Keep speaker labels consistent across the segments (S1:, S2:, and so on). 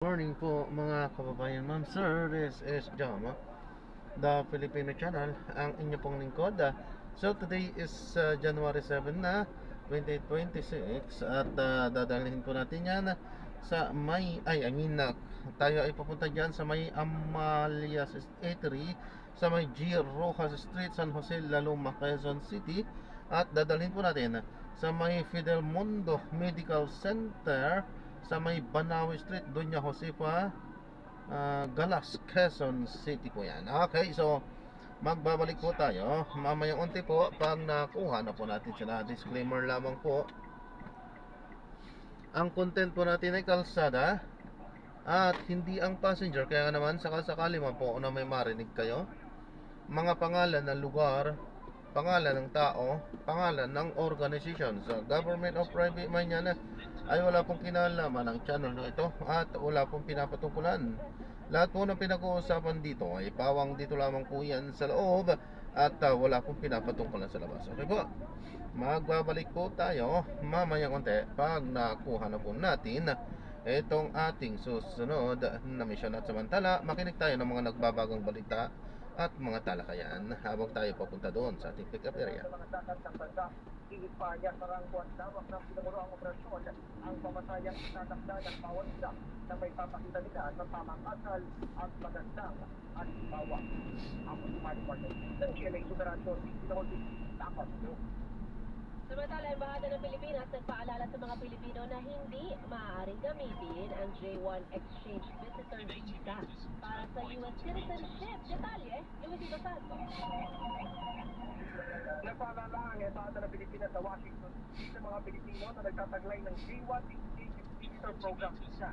S1: Morning po mga kababayan, ma'am, sir. This is Jama, the Filipino channel, ang inyo pong lingkod. So today is January 7 na 2026 at dadalhin po natin yan sa tayo ay papunta dyan sa may Amalias Eatery sa may G. Rojas Street, San Jose, Laloma, Quezon City. At dadalhin po natin sa may Fidel Mundo Medical Center sa may Banawi Street, Doña Josefa, Galas, Quezon City po yan. Okay, so magbabalik po tayo mamayang unti po pag nakuha na po natin sila. Disclaimer lamang po, ang content po natin ay kalsada at hindi ang passenger. Kaya naman sakali man po na may marinig kayo, mga pangalan ng lugar, pangalan ng tao, pangalan ng organization sa government o private man yan, ay wala pong kinalaman ng channel na ito at wala pong pinapatungkulan. Lahat po ng pinag-uusapan dito ay pawang dito lamang po yan sa loob at wala pong pinapatungkulan sa labas. Okay po, magbabalik po tayo mamaya konti pag nakuha na po natin itong ating susunod na misyon. At samantala, makinig tayo ng mga nagbabagang balita at mga talakayan habang tayo papunta doon sa ating pick-up area.
S2: Mga dagat ng bansa, iispanya sa rangkuan lawak ng pinamuro ang operasyon ang pamatayang tatakda ng bawat isa na may papakita nila sa tamang asal at magandang at bawa. Ang Pagkumali Partner ng GMA Superasyon, dapat ito.
S3: Samantala, Embahada ng Pilipinas nagpaalala sa mga Pilipino na hindi maaaring gamitin ang J1 Exchange Visitor Visa para sa U.S. citizenship. Detalye, Luisito Santos.
S2: Napaalala ang Embahada ng Pilipinas sa Washington sa mga Pilipino na nagtataglay ng J1 Exchange Visitor Program Visa.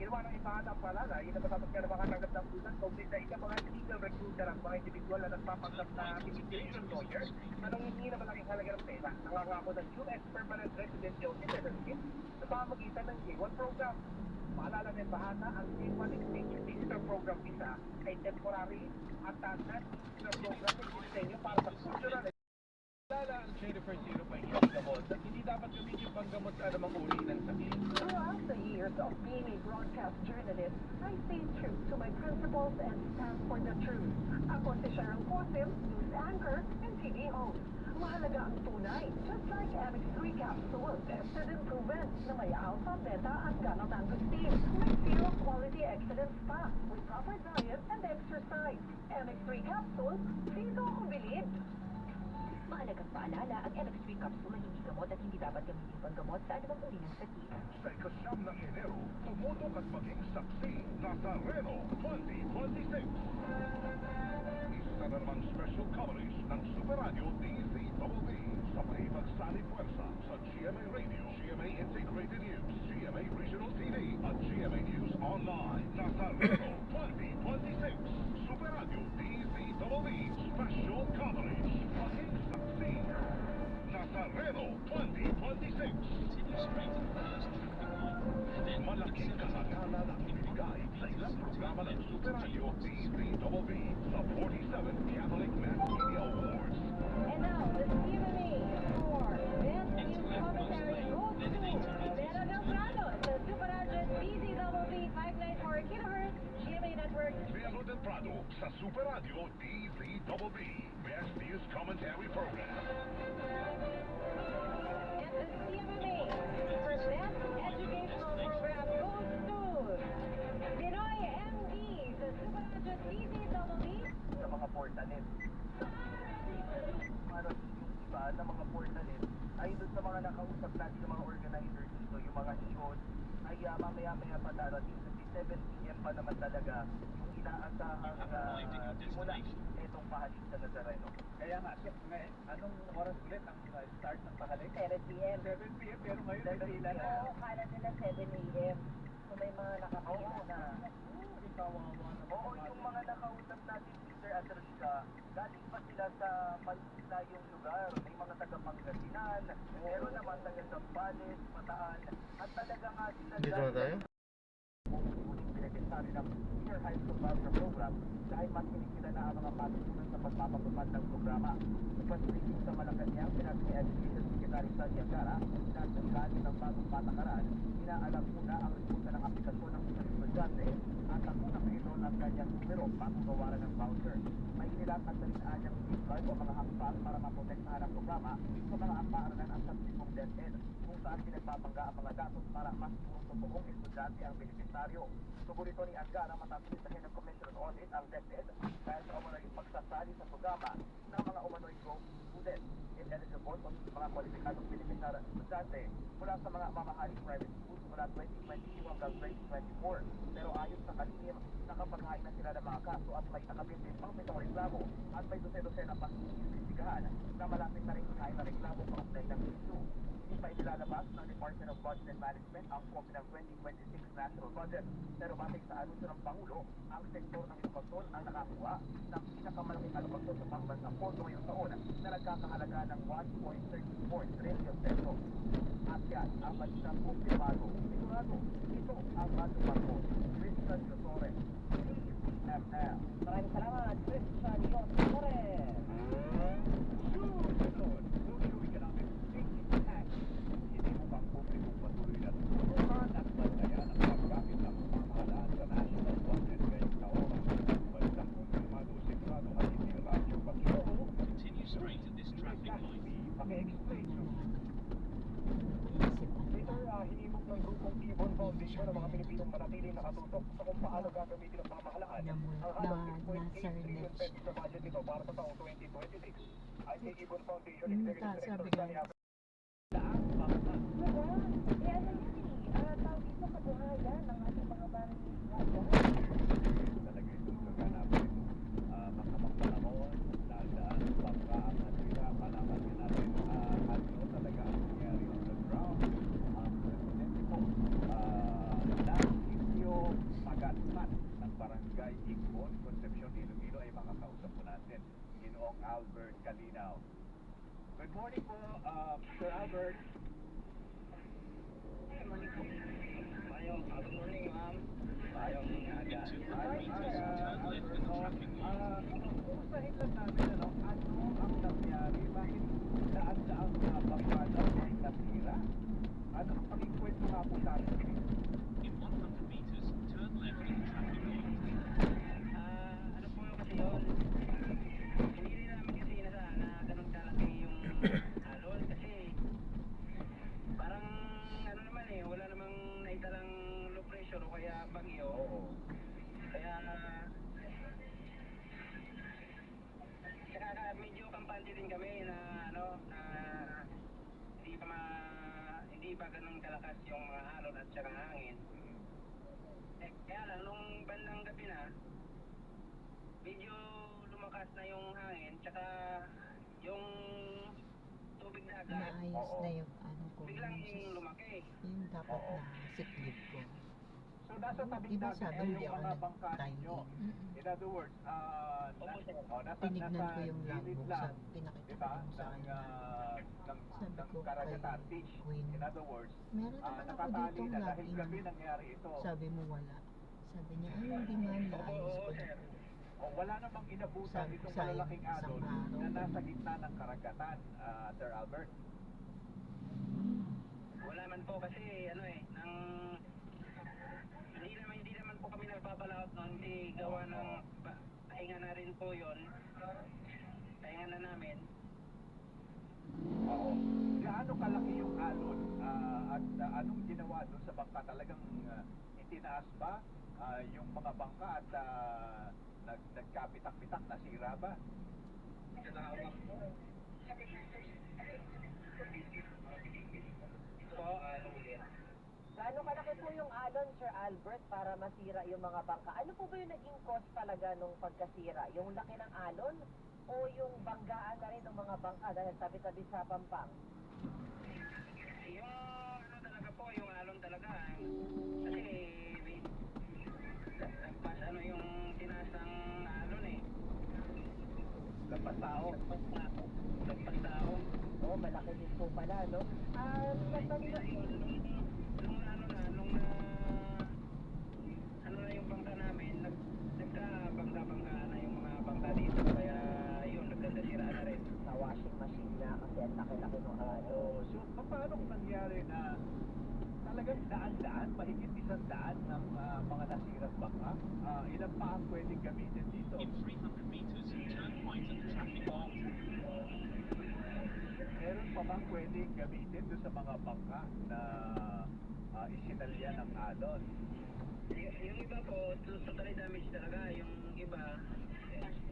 S2: Ginawa ng Embahada ang paalala, yun ang matapos nga na makatanggap ng ulat kaugnay sa ilang mga legal recruiter at mga individual na nagpapanggap na immigration lawyer na nanghihingi na malaking halaga ng pera. Nangangako ng U.S. Permanent Resident Citizenship sa pamamagitan ng J1 program. Paalala ng Embahada, ang J1 Exchange Visitor Program Visa ay temporary at non-visitor program ng disenyo para sa cultural.
S4: Paalala ang Jennifer Zero pa inyong gamot at hindi dapat gamitin panggamot sa anumang uri ng sakit.
S5: Throughout the years of being a broadcast journalist, I stayed true to my principles and stand for the truth. Ako si Cheryl Cosim, news anchor and TV host. Mahalaga ang tunay, just like MX3 capsule, tested and proven na may alpha, beta at gamma mangosteen. May zero quality excellence pa with proper diet and exercise. MX3 capsule, dito ako bilib.
S3: Mahalagang paalala, ang MX3 capsule ay hindi gamot at hindi dapat gamitin panggamot sa anumang uri ng sakit.
S6: Sa ikasyam ng Enero, tumutok at maging saksi Nazareno 2026. Isa na namang special coverage ng Super Radio DZBB sa pahipagsali puwersa sa GMA Radio, GMA Integrated News, GMA Regional TV at GMA News Online. Nazareno 2026. Super Radio DZBB special coverage. Maging saksi Nazareno 2026. Malaking kasaganang ang ibigay sa ilang programa ng Super Radio DZBB sa 47 Catholic Mass Media Awards.
S5: And now, the CMA for Best News Commentary goes to Vera Del Prado, the Super Radio DZBB 594 kHz GMA Network.
S6: Vero del Prado sa Super Radio DZBB Best News Commentary Program.
S5: And the CMA for Best Educational Program goes to Pinoy MD, the Super Radio DZBB.
S2: Sa mga portalet. Para yung iba na mga portalet ay doon sa mga nakausap natin ng mga organizers dito, yung mga shows ay mamaya-maya pa darating kasi 7 p.m. pa naman talaga yung inaasahang simula itong pahalik sa Nazareno.
S4: Kaya nga, anong oras ulit ang start ng pahalik?
S5: 7 p.m.
S4: 7 p.m. pero ngayon
S5: 7
S4: may pila na.
S5: Oo, kala nila 7 a.m. So may mga nakapila na.
S2: Oo, yung mga nakausap natin, Mr. Atrika, galing pa sila sa malayong lugar. May mga taga-Pangasinan, meron naman taga-Zambales, Bataan, at talaga nga sila
S1: Dito na tayo.
S2: pinagkasari ng Senior High School Master Program dahil makinig sila na ang mga patutunan sa pagpapatupad ng programa. Sa pag-briefing sa Malacanang, sinabi ni Education Secretary Sonia Gara na sa ilalim ng bagong patakaran, inaalam muna ang resulta ng aplikasyon ng mga kanyang numero bago gawaran ng voucher. May inilatag na rin anyang safeguard o mga hakbang para maprotektahan ang programa sa mga paaralan at subsibong DepEd kung saan pinagbabangga ang mga datos para mas totoong estudyante ang beneficiaryo. Suburito ni Angga na matatulisahin ng Commission on Audit ang DepEd dahil sa umano'y pagsasali sa programa ng mga umano'y growth students ineligible o mga kwalipikadong beneficiary at estudyante mula sa mga mamahaling private schools mula 2022 hanggang 2024. Pero ayon sa kalihim, nakapaghain na sila ng mga kaso at may nakabit din pang pitong reklamo at may dose-dose na pang iimbestigahan na malapit na rin kain na reklamo kaugnay ng issue. Hindi pa inilalabas ng Department of Budget and Management ang kopya ng 2026 National Budget. Pero batay sa anunsyo ng Pangulo, ang sektor ng edukasyon ang nakakuha ng pinakamalaking alokasyon sa pambansang pondo ngayong taon na nagkakahalaga ng 1.34 trillion pesos. At yan ang balitang kumpirmado. Sigurado, ito ang Radyo Marcos, Christian Yosores, TVML.
S5: Maraming salamat, Christian Yosores.
S6: Susunod, socio-economic thinking tank. Hindi mo bang publikong patuloy na tutulungan at bantayan ang paggamit ng pamahalaan sa national budget ngayong taon? Balitang kumpirmado, sigurado at hindi radyo pagsoro.
S7: Continue straight at this traffic light.
S6: Paki-explain.
S2: Peter, hinimok ng grupong Ibon Foundation ng mga Pilipinong manatiling nakatutok sa kung paano gagamitin ng pamahalaan ang halos 6.8 trillion pesos na budget nito para sa taong 2026. Ay kay Ibon Foundation Executive Director Sunny Abel.
S5: Tawag ito kabuhayan ng ating mga barangay.
S6: Talaga itong kaganapin. Masamang panahon, daan bangka ang nasirapan naman din natin ano talaga ang nangyari on the ground. Ang presidente po ng sitio Magatman ng Barangay Igbon, Concepcion, Iloilo ay makakausap po natin. Ginoong Albert Calinaw. Good morning po, Sir Albert.
S2: Good morning, ma'am.
S6: Kumustahin lang namin ano ang nangyari? Bakit daan-daan na bangka daw ay nasira? Ano ang pag-ikwento nga po sa atin?
S7: In 100 meters, turn left at the traffic light.
S8: Ano po kasi yun? Hindi rin namin kasi inasahan na ganun kalaki yung alon kasi parang ano naman wala namang naitalang low pressure o kaya bagyo. Kaya saka medyo kampante din kami na ano na hindi pa ganun kalakas yung mga alon at saka hangin. Kaya lang nung bandang gabi na medyo lumakas na yung hangin tsaka yung tubig dagat
S9: Maayos na yung ano ko.
S8: biglang lumaki.
S9: Yung dapat na siklip ko.
S6: So nasa tabing
S9: Diba
S6: dagat
S9: sabi
S6: ay
S9: hindi
S6: yung
S9: ako
S6: mga bangka
S9: nag-time
S6: ninyo. In other words, nasa
S9: Tinignan ko yung
S6: gilid
S9: logbook.
S6: lang,
S9: Pinakita
S6: diba,
S9: ko sa
S6: ng,
S9: kanya. Sabi
S6: ng
S9: ko
S6: karagatan,
S9: kay
S6: beach.
S9: Queen,
S6: In other words,
S9: meron naman ako
S6: nakatali
S9: ditong
S6: na dahil
S9: login.
S6: gabi nangyari ito.
S9: Sabi mo wala. Sabi niya, ay hindi man, naayos ko na.
S6: O wala namang inabutan
S9: Sabi ko
S6: itong
S9: sa'yo,
S6: malalaking alon
S9: isang araw.
S6: na nasa gitna ng karagatan, Sir Albert.
S8: Wala man po kasi ano nang hindi naman po kami nagpapalaot noon hindi gawa ng pahinga na rin po yon. Pahinga na namin.
S6: Oo. Gaano kalaki yung alon at anong ginawa doon sa bangka? Talagang itinaas ba yung mga bangka at nagkapitak-pitak, nasira ba?
S5: Gaano kalaki po yung alon, Sir Albert, para masira yung mga bangka? Ano po ba yung naging cause talaga nung pagkasira? Yung laki ng alon o yung banggaan na rin ng mga bangka dahil tabi-tabi sa pampang?
S8: Yung ano talaga po, yung alon talaga. Kasi nagpas ano yung tinaas ng alon
S6: Lampas tao.
S8: Nagpas tao.
S5: Oo, malaki din po pala, no?
S8: Nung ano na yung bangka namin, nagka-bangka na yung mga bangka dito. Kaya yun, nagkasira na rin.
S5: Sa washing machine na kasi ang laki-laki ng alon.
S6: So, paano nangyari na
S4: talagang daan-daan, mahigit 100 ng mga nasirang bangka. Ilan pa ang pwedeng gamitin dito?
S7: In 300 meters, turn right at the traffic light.
S4: Meron pa bang pwedeng gamitin doon sa mga bangka na isinalya ng alon?
S8: Yung iba po, totally damage talaga. Yung iba,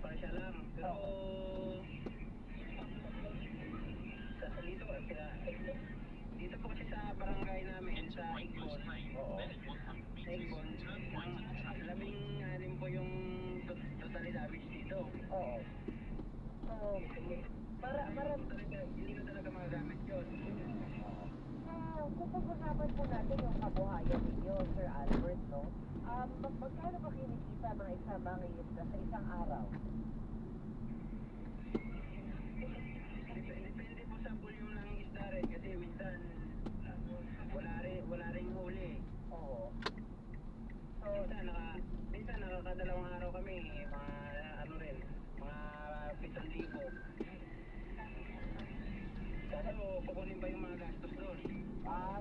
S8: partial lang. Pero, dito po kasi sa barangay namin, sa Igbon,
S7: Then in 100 meters, turn right at the traffic light.
S8: 16 po yung totally damage dito.
S3: Oo. So,
S8: Hindi ko talaga magagamit yun.
S3: kung pag-usapan po natin yung kabuhayan ninyo, Sir Albert, no? Magkano ba kinikita mga isang mangingisda sa isang araw?
S8: Depende po sa volume ng isda rin kasi minsan wala ring huli.
S3: Oo. So,
S8: Minsan nakakadalawang araw kami, mga mga 7,000. Kaso kukunin ba yung mga gastos doon?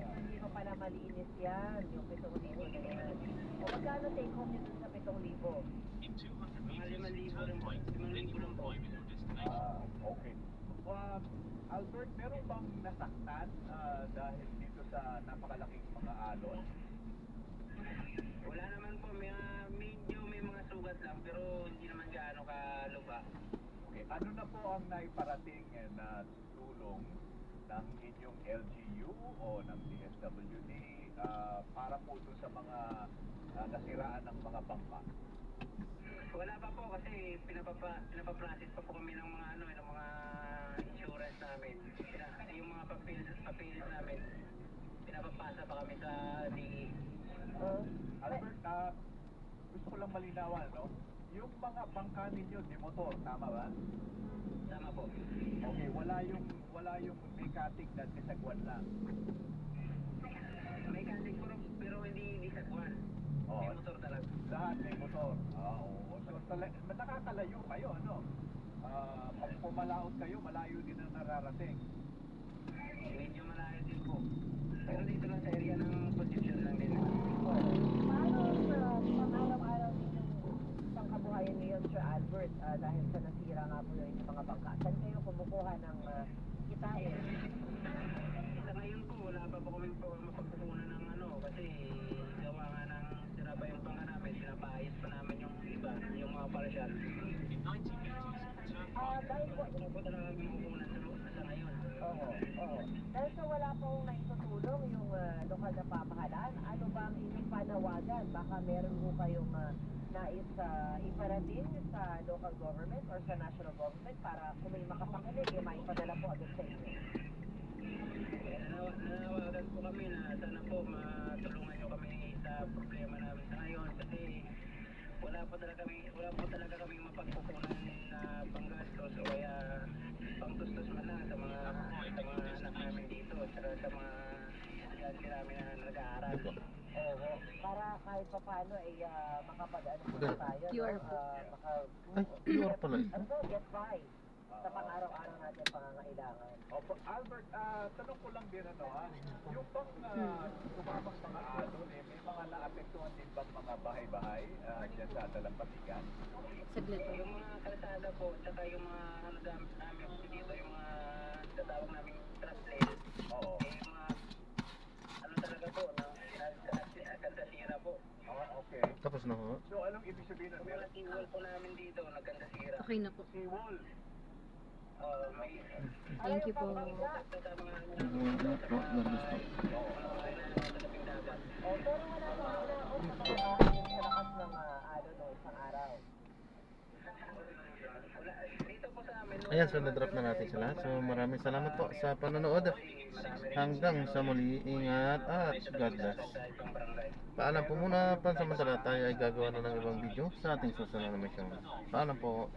S3: hindi ko pala malinis yan, yung 7,000 na yan. O magkano take home nyo dun sa 7,000?
S7: In 200
S8: Mga
S7: meters,
S8: 5,000
S7: turn
S8: lang po.
S7: right, then
S8: 5,000
S7: you
S8: lang
S7: will
S8: po.
S7: arrive at your destination.
S4: Okay. Albert, meron bang nasaktan dahil dito sa napakalaking mga alon?
S8: Wala naman po, medyo may mga sugat lang pero hindi naman gaano kalubha.
S4: Okay. Ano na po ang naiparating na tulong ng inyong LGU o ng DSWD para po doon sa mga nasiraan ng mga bangka?
S8: Wala pa po kasi pinapaprocess pa po kami ng mga ng mga insurance namin. Yung mga papilis namin, pinapapasa pa kami sa DE.
S4: Albert, gusto ko lang malinawan, no? Yung mga bangka ninyo, di motor, tama ba?
S8: Tama po.
S4: Okay, wala yung mechanic na disagwan lang.
S8: May kandig pero hindi sagwan.
S4: Oo.
S8: May motor talaga.
S4: Lahat may motor. Oo. So, nakakalayo kayo, ano? Pag pumalaot kayo, malayo din ang nararating.
S8: Medyo malayo din po. Pero dito lang sa area ng Concepcion lang din.
S3: Paano sa pang-araw-araw ninyong pangkabuhayan ngayon, Sir Albert, dahil sa nasira nga po yung mga bangka? Saan kayo kumukuha ng kitain?
S8: Sa ngayon po, wala pa po kami mapagpupunan ng kasi gawa nga ng sira pa yung bangka namin, pinapaayos pa namin yung iba, yung mga partial.
S7: In 90 meters, turn right.
S3: Dahil po,
S8: Wala po talaga kami mapupunan sa ngayon.
S3: oo. Dahil sa wala pong naitutulong yung lokal na pamahalaan, ano ba ang inyong panawagan? Baka meron po kayong nais iparating sa local government or sa national government para kung may makapakinig, maipadala po agad sa inyo.
S8: Nanawagan po kami na sana po matulungan nyo kami sa problema namin sa ngayon kasi wala po talaga kami mapagpupunan na panggastos o kaya pangtustos man lang sa mga anak namin dito at sa mga estudyante namin na nag-aaral.
S3: Oo. Para kahit pa paano ay makapag-ano po tayo.
S9: QR
S3: no?
S9: po.
S1: Ay, QR pala.
S3: Get by sa pang-araw-araw natin pangangailangan.
S4: Opo, Albert, tanong ko lang din yung bang tumamang mga alon, may mga naapektuhan din bang mga bahay-bahay dyan sa Dalampatigan?
S9: Saglit po.
S8: Yung mga kalsada po, tsaka yung mga namin dito, yung mga tatawag namin truck lane.
S4: Oo.
S8: Yung mga talaga po, nagkandasira po.
S4: Okay.
S1: Tapos na ho.
S4: So, anong ibig sabihin nun?
S8: Yung mga seawall po namin dito, nagkandasira.
S9: Okay na po.
S4: Seawall.
S8: May
S9: Thank you po.
S8: sa mga
S3: Pero wala po ang sa lakas ng alon no, isang araw.
S8: dito po sa amin.
S1: Ayan, so na-drop na natin sila. So maraming salamat po sa panonood. Hanggang sa muli, ingat at God bless. Paalam po muna, pansamantala tayo ay gagawa na ng ibang video sa ating susunod na mission. Paalam po.